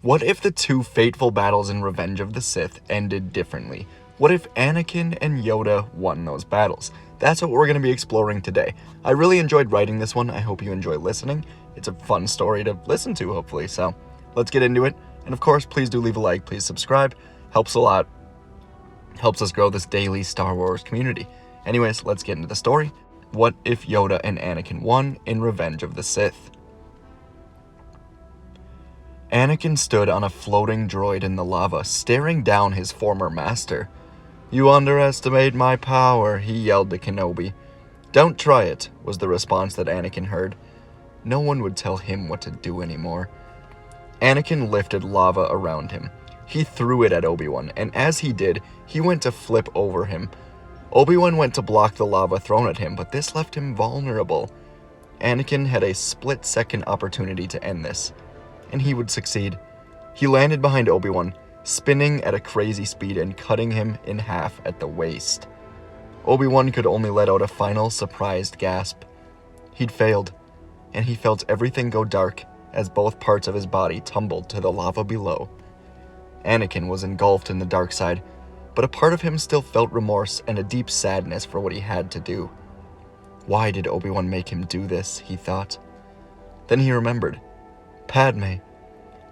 What if the two fateful battles in Revenge of the Sith ended differently? What if Anakin and Yoda won those battles? That's what we're going to be exploring today. I really enjoyed writing this one. I hope you enjoy listening. It's a fun story to listen to, hopefully. So let's get into it. And of course, please do leave a like. Please subscribe. Helps a lot. Helps us grow this daily Star Wars community. Anyways, let's get into the story. What if Yoda and Anakin won in Revenge of the Sith? Anakin stood on a floating droid in the lava, staring down his former master. "You underestimate my power," he yelled to Kenobi. "Don't try it," was the response that Anakin heard. No one would tell him what to do anymore. Anakin lifted lava around him. He threw it at Obi-Wan, and as he did, he went to flip over him. Obi-Wan went to block the lava thrown at him, but this left him vulnerable. Anakin had a split-second opportunity to end this, and he would succeed. He landed behind Obi-Wan, spinning at a crazy speed and cutting him in half at the waist. Obi-Wan could only let out a final surprised gasp. He'd failed, and he felt everything go dark as both parts of his body tumbled to the lava below. Anakin was engulfed in the dark side, but a part of him still felt remorse and a deep sadness for what he had to do. Why did Obi-Wan make him do this, he thought. Then he remembered. Padme.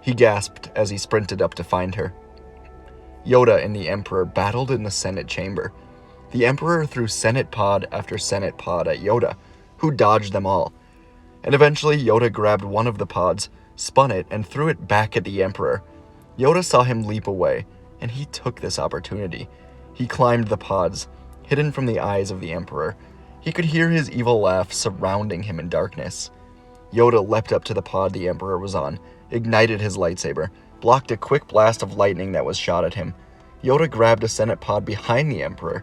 He gasped as he sprinted up to find her. Yoda and the Emperor battled in the Senate chamber. The Emperor threw Senate pod after Senate pod at Yoda, who dodged them all. And eventually Yoda grabbed one of the pods, spun it, and threw it back at the Emperor. Yoda saw him leap away, and he took this opportunity. He climbed the pods, hidden from the eyes of the Emperor. He could hear his evil laugh surrounding him in darkness. Yoda leapt up to the pod the Emperor was on, ignited his lightsaber, blocked a quick blast of lightning that was shot at him. Yoda grabbed a Senate pod behind the Emperor,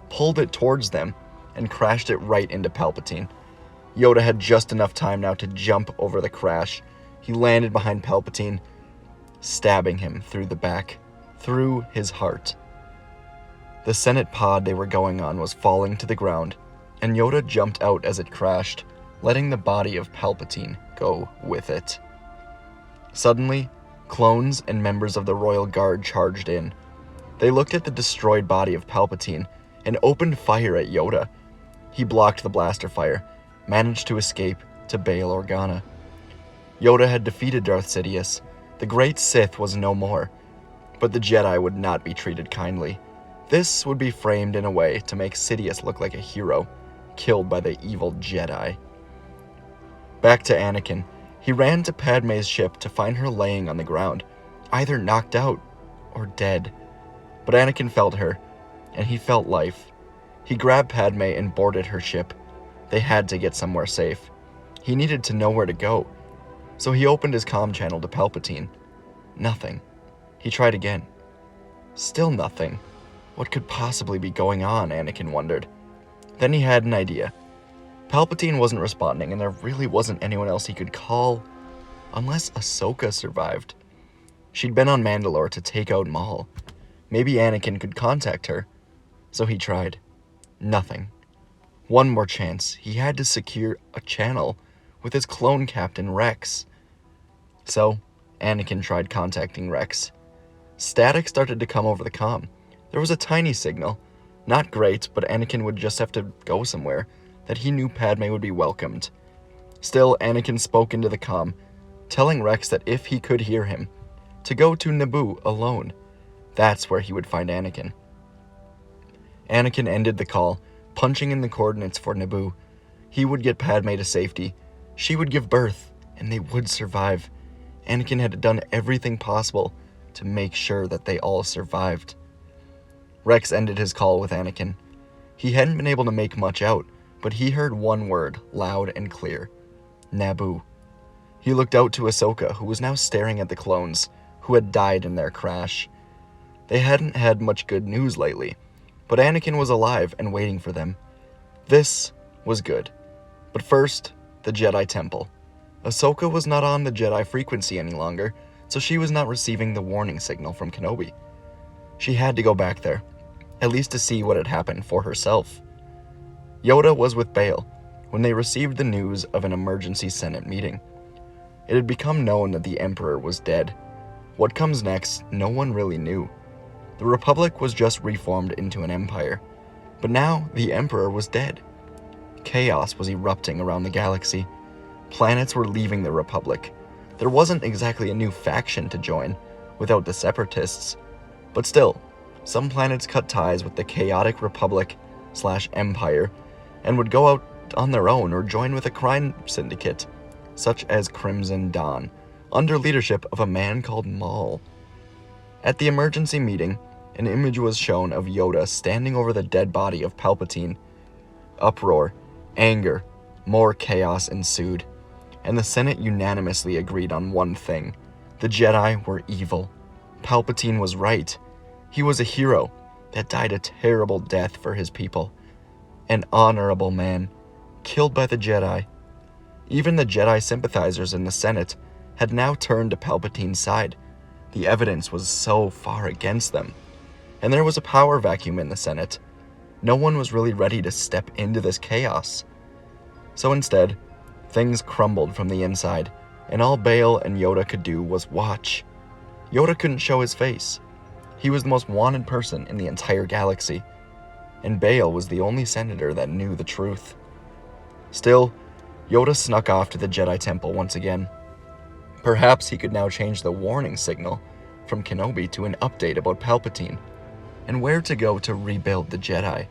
pulled it towards them, and crashed it right into Palpatine. Yoda had just enough time now to jump over the crash. He landed behind Palpatine, stabbing him through the back, through his heart. The Senate pod they were going on was falling to the ground, and Yoda jumped out as it crashed, letting the body of Palpatine go with it. Suddenly, clones and members of the Royal Guard charged in. They looked at the destroyed body of Palpatine and opened fire at Yoda. He blocked the blaster fire, managed to escape to Bail Organa. Yoda had defeated Darth Sidious. The great Sith was no more, but the Jedi would not be treated kindly. This would be framed in a way to make Sidious look like a hero, killed by the evil Jedi. Back to Anakin. He ran to Padme's ship to find her laying on the ground, either knocked out or dead. But Anakin felt her, and he felt life. He grabbed Padme and boarded her ship. They had to get somewhere safe. He needed to know where to go, so he opened his comm channel to Palpatine. Nothing. He tried again. Still nothing. What could possibly be going on, Anakin wondered. Then he had an idea. Palpatine wasn't responding, and there really wasn't anyone else he could call, unless Ahsoka survived. She'd been on Mandalore to take out Maul. Maybe Anakin could contact her. So he tried. Nothing. One more chance. He had to secure a channel with his clone captain, Rex. So, Anakin tried contacting Rex. Static started to come over the comm. There was a tiny signal. Not great, but Anakin would just have to go somewhere that he knew Padme would be welcomed. Still, Anakin spoke into the comm, telling Rex that if he could hear him, to go to Naboo alone. That's where he would find Anakin. Anakin ended the call, punching in the coordinates for Naboo. He would get Padme to safety. She would give birth, and they would survive. Anakin had done everything possible to make sure that they all survived. Rex ended his call with Anakin. He hadn't been able to make much out, but he heard one word, loud and clear. Naboo. He looked out to Ahsoka, who was now staring at the clones, who had died in their crash. They hadn't had much good news lately, but Anakin was alive and waiting for them. This was good. But first, the Jedi Temple. Ahsoka was not on the Jedi frequency any longer, so she was not receiving the warning signal from Kenobi. She had to go back there, at least to see what had happened for herself. Yoda was with Bail when they received the news of an emergency Senate meeting. It had become known that the Emperor was dead. What comes next, no one really knew. The Republic was just reformed into an empire, but now the Emperor was dead. Chaos was erupting around the galaxy. Planets were leaving the Republic. There wasn't exactly a new faction to join without the Separatists, but still, some planets cut ties with the chaotic Republic/Empire and would go out on their own or join with a crime syndicate, such as Crimson Dawn, under leadership of a man called Maul. At the emergency meeting, an image was shown of Yoda standing over the dead body of Palpatine. Uproar, anger, more chaos ensued, and the Senate unanimously agreed on one thing: the Jedi were evil. Palpatine was right. He was a hero that died a terrible death for his people. An honorable man, killed by the Jedi. Even the Jedi sympathizers in the Senate had now turned to Palpatine's side. The evidence was so far against them. And there was a power vacuum in the Senate. No one was really ready to step into this chaos. So instead, things crumbled from the inside, and all Bail and Yoda could do was watch. Yoda couldn't show his face. He was the most wanted person in the entire galaxy, and Bail was the only senator that knew the truth. Still, Yoda snuck off to the Jedi Temple once again. Perhaps he could now change the warning signal from Kenobi to an update about Palpatine, and where to go to rebuild the Jedi.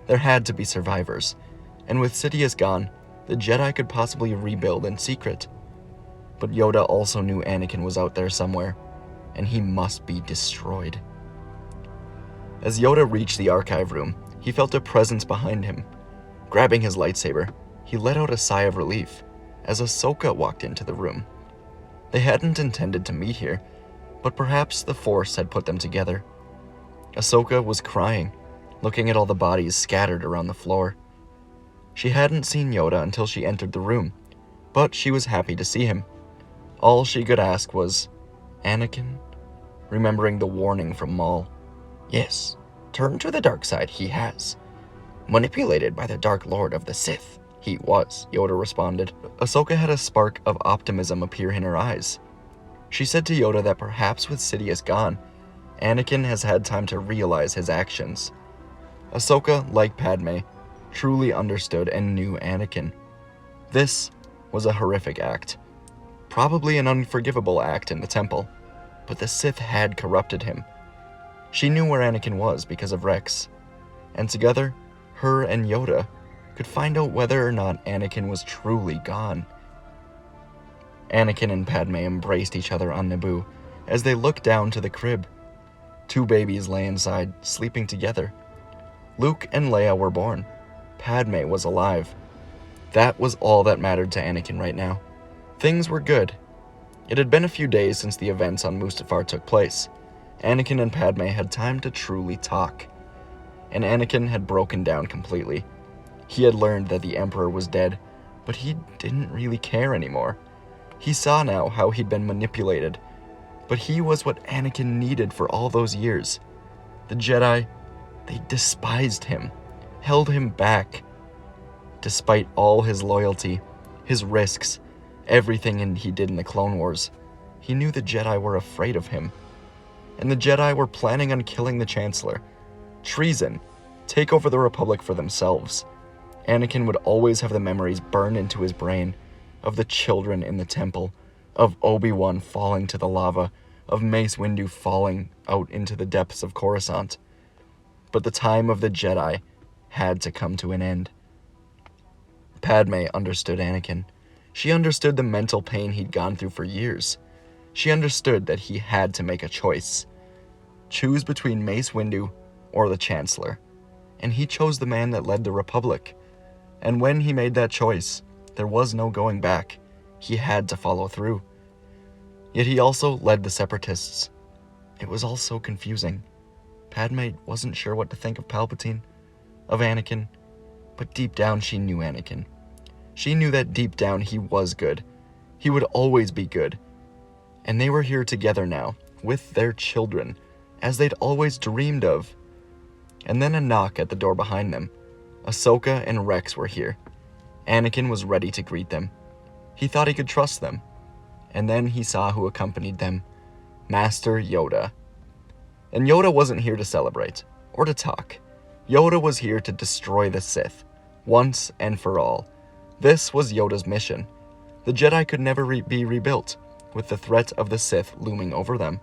There had to be survivors, and with Sidious gone, the Jedi could possibly rebuild in secret. But Yoda also knew Anakin was out there somewhere, and he must be destroyed. As Yoda reached the archive room, he felt a presence behind him. Grabbing his lightsaber, he let out a sigh of relief as Ahsoka walked into the room. They hadn't intended to meet here, but perhaps the Force had put them together. Ahsoka was crying, looking at all the bodies scattered around the floor. She hadn't seen Yoda until she entered the room, but she was happy to see him. All she could ask was, "Anakin?" remembering the warning from Maul. "Yes, turn to the dark side he has. Manipulated by the Dark Lord of the Sith, he was," Yoda responded. Ahsoka had a spark of optimism appear in her eyes. She said to Yoda that perhaps with Sidious gone, Anakin has had time to realize his actions. Ahsoka, like Padme, truly understood and knew Anakin. This was a horrific act. Probably an unforgivable act in the temple, but the Sith had corrupted him. She knew where Anakin was because of Rex, and together, her and Yoda could find out whether or not Anakin was truly gone. Anakin and Padme embraced each other on Naboo as they looked down to the crib. 2 babies lay inside, sleeping together. Luke and Leia were born. Padme was alive. That was all that mattered to Anakin right now. Things were good. It had been a few days since the events on Mustafar took place. Anakin and Padme had time to truly talk. And Anakin had broken down completely. He had learned that the Emperor was dead, but he didn't really care anymore. He saw now how he'd been manipulated, but he was what Anakin needed for all those years. The Jedi, they despised him, held him back. Despite all his loyalty, his risks, everything he did in the Clone Wars, he knew the Jedi were afraid of him. And the Jedi were planning on killing the Chancellor. Treason, take over the Republic for themselves. Anakin would always have the memories burned into his brain of the children in the temple, of Obi-Wan falling to the lava, of Mace Windu falling out into the depths of Coruscant. But the time of the Jedi had to come to an end. Padme understood Anakin. She understood the mental pain he'd gone through for years. She understood that he had to make a choice. Choose between Mace Windu or the Chancellor. And he chose the man that led the Republic. And when he made that choice, there was no going back. He had to follow through. Yet he also led the Separatists. It was all so confusing. Padme wasn't sure what to think of Palpatine, of Anakin, but deep down she knew Anakin. She knew that deep down he was good. He would always be good. And they were here together now, with their children, as they'd always dreamed of. And then a knock at the door behind them. Ahsoka and Rex were here. Anakin was ready to greet them. He thought he could trust them. And then he saw who accompanied them. Master Yoda. And Yoda wasn't here to celebrate, or to talk. Yoda was here to destroy the Sith, once and for all. This was Yoda's mission. The Jedi could never be rebuilt, with the threat of the Sith looming over them,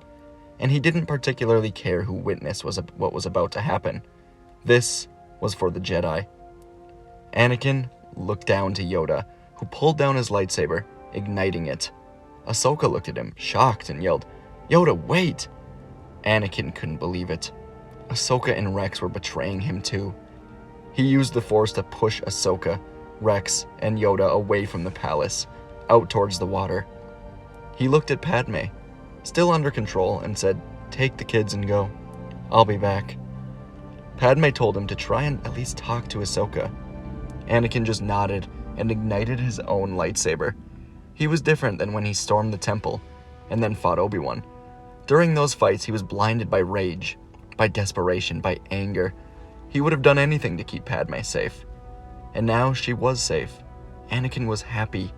and he didn't particularly care who witnessed what was about to happen. This was for the Jedi. Anakin looked down to Yoda, who pulled down his lightsaber, igniting it. Ahsoka looked at him, shocked, and yelled, "Yoda, wait!" Anakin couldn't believe it. Ahsoka and Rex were betraying him too. He used the Force to push Ahsoka, Rex, and Yoda away from the palace, out towards the water. He looked at Padme, still under control, and said, "Take the kids and go. I'll be back." Padme told him to try and at least talk to Ahsoka. Anakin just nodded and ignited his own lightsaber. He was different than when he stormed the temple and then fought Obi-Wan. During those fights, he was blinded by rage, by desperation, by anger. He would have done anything to keep Padme safe. And now she was safe. Anakin was happy.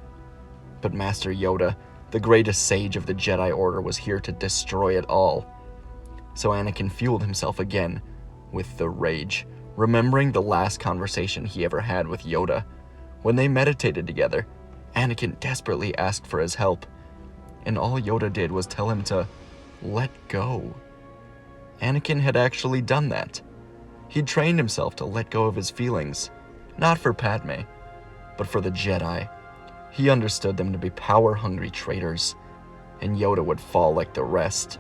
But Master Yoda, the greatest sage of the Jedi Order, was here to destroy it all. So Anakin fueled himself again with the rage, remembering the last conversation he ever had with Yoda. When they meditated together, Anakin desperately asked for his help, and all Yoda did was tell him to let go. Anakin had actually done that. He'd trained himself to let go of his feelings, not for Padme, but for the Jedi. He understood them to be power-hungry traitors, and Yoda would fall like the rest.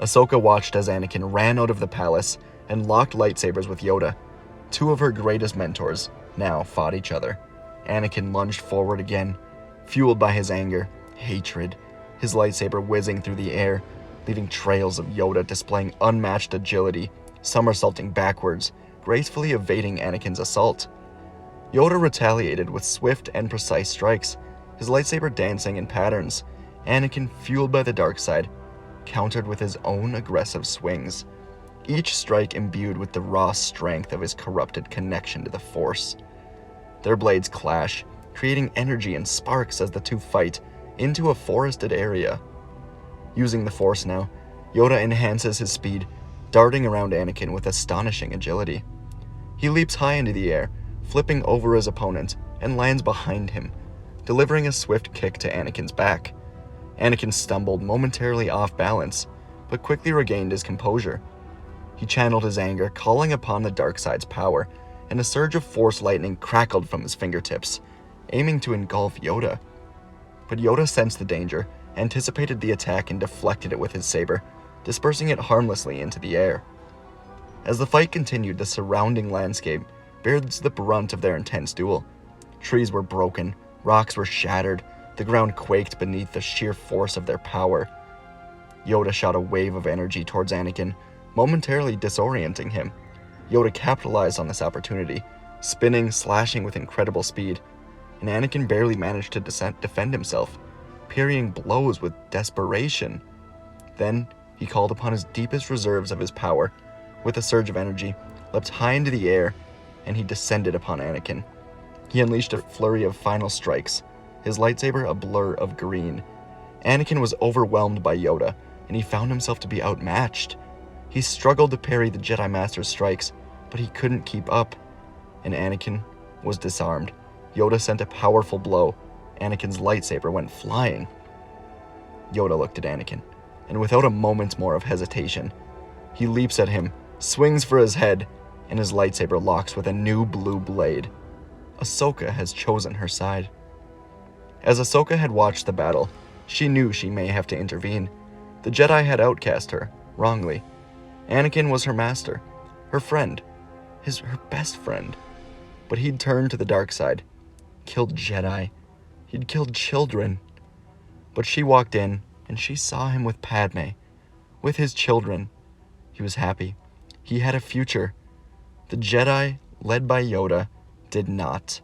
Ahsoka watched as Anakin ran out of the palace and locked lightsabers with Yoda. Two of her greatest mentors now fought each other. Anakin lunged forward again, fueled by his anger, hatred, his lightsaber whizzing through the air, leaving trails of Yoda displaying unmatched agility, somersaulting backwards, gracefully evading Anakin's assault. Yoda retaliated with swift and precise strikes, his lightsaber dancing in patterns. Anakin, fueled by the dark side, countered with his own aggressive swings, each strike imbued with the raw strength of his corrupted connection to the Force. Their blades clash, creating energy and sparks as the two fight into a forested area. Using the Force now, Yoda enhances his speed, darting around Anakin with astonishing agility. He leaps high into the air, flipping over his opponent, and lands behind him, delivering a swift kick to Anakin's back. Anakin stumbled, momentarily off balance, but quickly regained his composure. He channeled his anger, calling upon the dark side's power, and a surge of Force lightning crackled from his fingertips, aiming to engulf Yoda. But Yoda sensed the danger, anticipated the attack, and deflected it with his saber, dispersing it harmlessly into the air. As the fight continued, the surrounding landscape bears the brunt of their intense duel. Trees were broken, rocks were shattered, the ground quaked beneath the sheer force of their power. Yoda shot a wave of energy towards Anakin, momentarily disorienting him. Yoda capitalized on this opportunity, spinning, slashing with incredible speed, and Anakin barely managed to defend himself, parrying blows with desperation. Then he called upon his deepest reserves of his power. With a surge of energy, leapt high into the air, and he descended upon Anakin. He unleashed a flurry of final strikes, his lightsaber a blur of green. Anakin was overwhelmed by Yoda, and he found himself to be outmatched. He struggled to parry the Jedi Master's strikes, but he couldn't keep up, and Anakin was disarmed. Yoda sent a powerful blow. Anakin's lightsaber went flying. Yoda looked at Anakin, and without a moment more of hesitation, he leaps at him, swings for his head, and his lightsaber locks with a new blue blade. Ahsoka has chosen her side. As Ahsoka had watched the battle, she knew she may have to intervene. The Jedi had outcast her, wrongly. Anakin was her master, her friend, her best friend. But he'd turned to the dark side, killed Jedi, he'd killed children. But she walked in, and she saw him with Padme, with his children. He was happy. He had a future. The Jedi, led by Yoda, did not.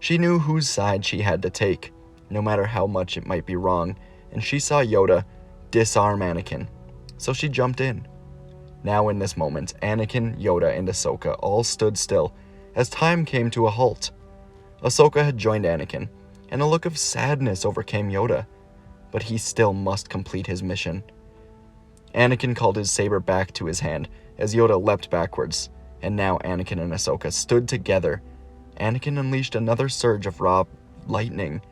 She knew whose side she had to take, no matter how much it might be wrong, and she saw Yoda disarm Anakin, so she jumped in. Now in this moment, Anakin, Yoda, and Ahsoka all stood still as time came to a halt. Ahsoka had joined Anakin, and a look of sadness overcame Yoda. but he still must complete his mission. Anakin called his saber back to his hand as Yoda leapt backwards, and now Anakin and Ahsoka stood together. Anakin unleashed another surge of raw lightning,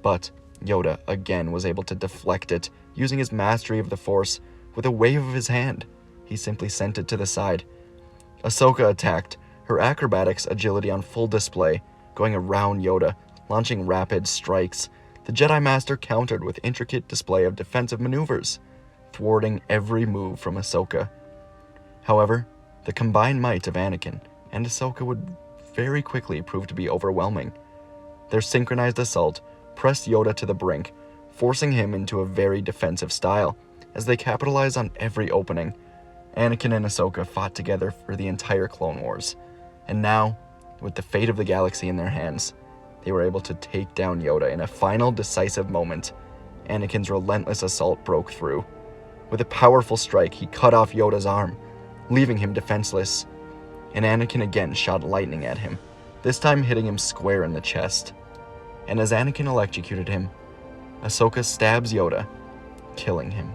but Yoda again was able to deflect it using his mastery of the Force. With a wave of his hand, he simply sent it to the side. Ahsoka attacked, her acrobatics agility on full display, going around Yoda, launching rapid strikes. The Jedi Master countered with intricate display of defensive maneuvers, thwarting every move from Ahsoka. However, the combined might of Anakin and Ahsoka would very quickly prove to be overwhelming. Their synchronized assault pressed Yoda to the brink, forcing him into a very defensive style. As they capitalized on every opening, Anakin and Ahsoka fought together for the entire Clone Wars. And now, with the fate of the galaxy in their hands, they were able to take down Yoda in a final decisive moment. Anakin's relentless assault broke through. With a powerful strike, he cut off Yoda's arm, leaving him defenseless. And Anakin again shot lightning at him, this time hitting him square in the chest. And as Anakin electrocuted him, Ahsoka stabs Yoda, killing him.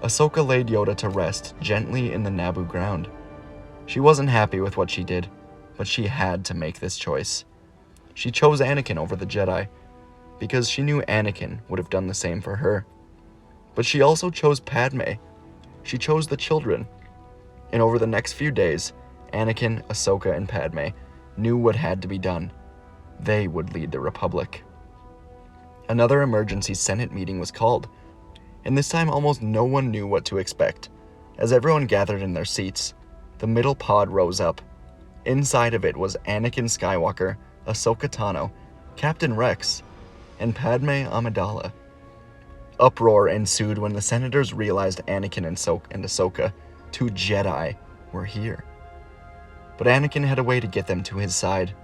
Ahsoka laid Yoda to rest gently in the Naboo ground. She wasn't happy with what she did, but she had to make this choice. She chose Anakin over the Jedi, because she knew Anakin would have done the same for her. But she also chose Padme. She chose the children. And over the next few days, Anakin, Ahsoka, and Padme knew what had to be done. They would lead the Republic. Another emergency Senate meeting was called, and this time almost no one knew what to expect. As everyone gathered in their seats, the middle pod rose up. Inside of it was Anakin Skywalker, Ahsoka Tano, Captain Rex, and Padme Amidala. Uproar ensued when the senators realized Anakin and Ahsoka, two Jedi, were here. But Anakin had a way to get them to his side.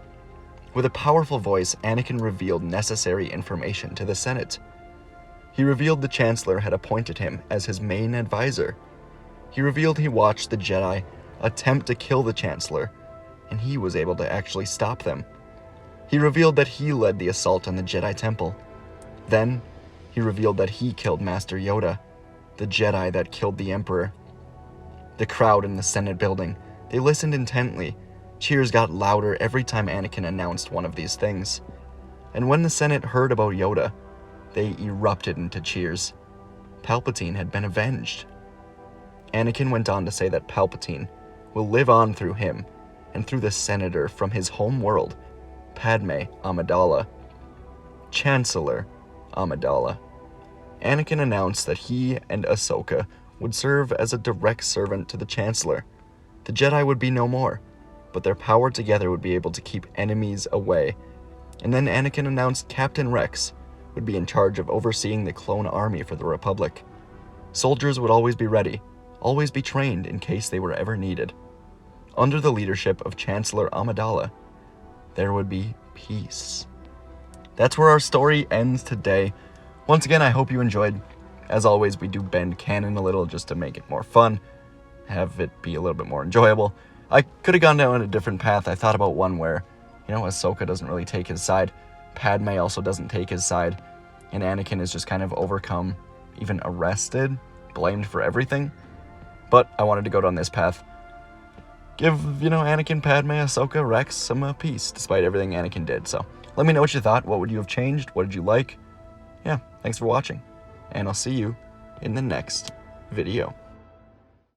With a powerful voice, Anakin revealed necessary information to the Senate. He revealed the Chancellor had appointed him as his main advisor. He revealed he watched the Jedi attempt to kill the Chancellor, and he was able to actually stop them. He revealed that he led the assault on the Jedi Temple. Then, he revealed that he killed Master Yoda, the Jedi that killed the Emperor. The crowd in the Senate building, they listened intently. Cheers got louder every time Anakin announced one of these things. And when the Senate heard about Yoda, they erupted into cheers. Palpatine had been avenged. Anakin went on to say that Palpatine will live on through him and through the senator from his home world, Padme Amidala. Chancellor Amidala. Anakin announced that he and Ahsoka would serve as a direct servant to the Chancellor. The Jedi would be no more, but their power together would be able to keep enemies away. And then Anakin announced Captain Rex would be in charge of overseeing the clone army for the Republic. Soldiers would always be ready, always be trained in case they were ever needed. Under the leadership of Chancellor Amidala, there would be peace. That's where our story ends today. Once again, I hope you enjoyed. As always, we do bend canon a little just to make it more fun, have it be a little bit more enjoyable. I could have gone down a different path. I thought about one where, Ahsoka doesn't really take his side, Padme also doesn't take his side, and Anakin is just kind of overcome, even arrested, blamed for everything. But I wanted to go down this path. Give, Anakin, Padme, Ahsoka, Rex some peace, despite everything Anakin did. So let me know what you thought. What would you have changed? What did you like? Yeah, thanks for watching, and I'll see you in the next video.